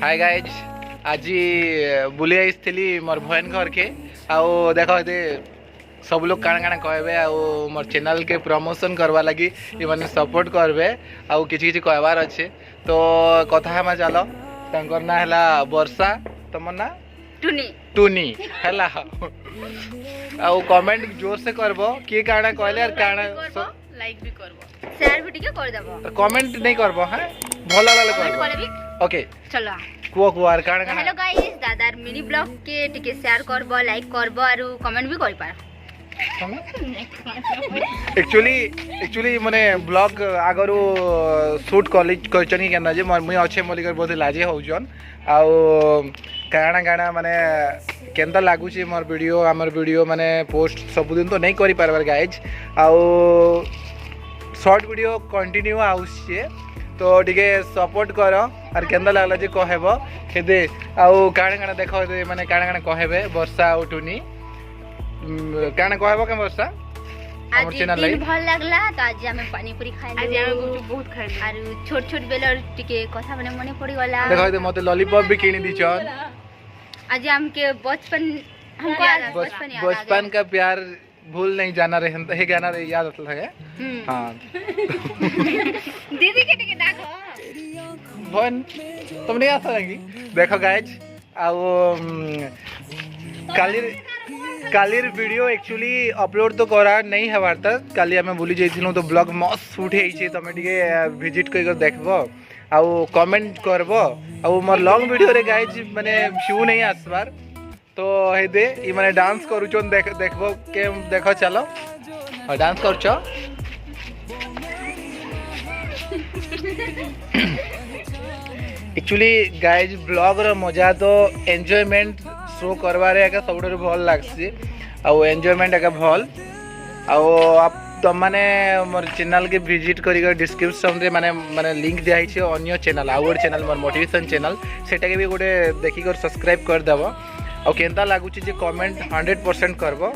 hi guys आज बुली आईली मोर भयन घर के आओ देख सब लोग काण काण कहबे आ मोर चैनल के प्रमोशन करवा लगी ये माने सपोर्ट करबे आ किछि किछि कहबार अच्छे तो कथा हम चलो तंकर ना हला वर्षा तमर ना टुनी टुनी हला आ कमेंट जोर से करबो के काणा कहले और काणा लाइक भी करबो शेयर भी टिके कर देबो कमेंट नहीं करबो हां भला लाले करबो ओके चलो कुआ आर काणा काणा हेलो गाइस दादार मिनी ब्लॉग के टिके शेयर करबो लाइक करबो और कमेंट भी करि पार एक्चुअली माने ब्लॉग आगरू शूट कॉलेज करचनी केना जे मुई अच्छे मलिकर बहुत लाजे होजन आउ काणा काणा माने केंता लागुची मोर वीडियो हमर वीडियो माने पोस्ट सब दिन तो नहीं करि पारबार गाइज आउ शॉर्ट वीडियो कंटिन्यू आउछे तो टिके सपोर्ट कर और केंदा लागला जे कहबो खेदे आउ काणा काणा देखो माने काणा काणा कहबे वर्षा उठुनी काणा कहबो के वर्षा आज दिन भल लागला तो आज हमें पानी पूरी खाइले आज हमें गुपचुप बहुत खाइले और छोट छोट बेलर टिके कथा माने मने पड़ी गला देखो दे मते लॉलीपॉप भी किनी दिछन आज हमके बचपन हमको याद बचपन का प्यार भूल नहीं जाना रहे हे गाना रे याद आता है हां दीदी के टिके डाको बन तुमने याद आएगी देखो गाइस आओ कालीर वीडियो एक्चुअली अपलोड तो करा नहीं हवार तक काली हमें भूली जाइथिलु तो ब्लॉग मस्त शूट हेइछे तमे टिके विजिट कर देखबो आउ कमेंट करबो आउ मोर लॉन्ग वीडियो रे गाइस माने व्यू नहीं आसबार तो हे दे ई माने डांस करूचन देखबो के देखो चलो और डांस करछो एक्चुअली गाइज ब्लॉग रो मजा तो एंजॉयमेंट शो करवारे एका सबुठु भल लागसी आउ एंजॉयमेंट एका भल आउ आप तो माने मोर चैनल के विजिट करिक डिस्क्रिप्शन रे माने माने लिंक दिया हिचे अन्य चैनल आउर चैनल मोर मोटिवेशन चैनल सेटा के भी गोटे देखि कर सब्सक्राइब कर देबो और केंता लागुची जे कमेंट 100% करबो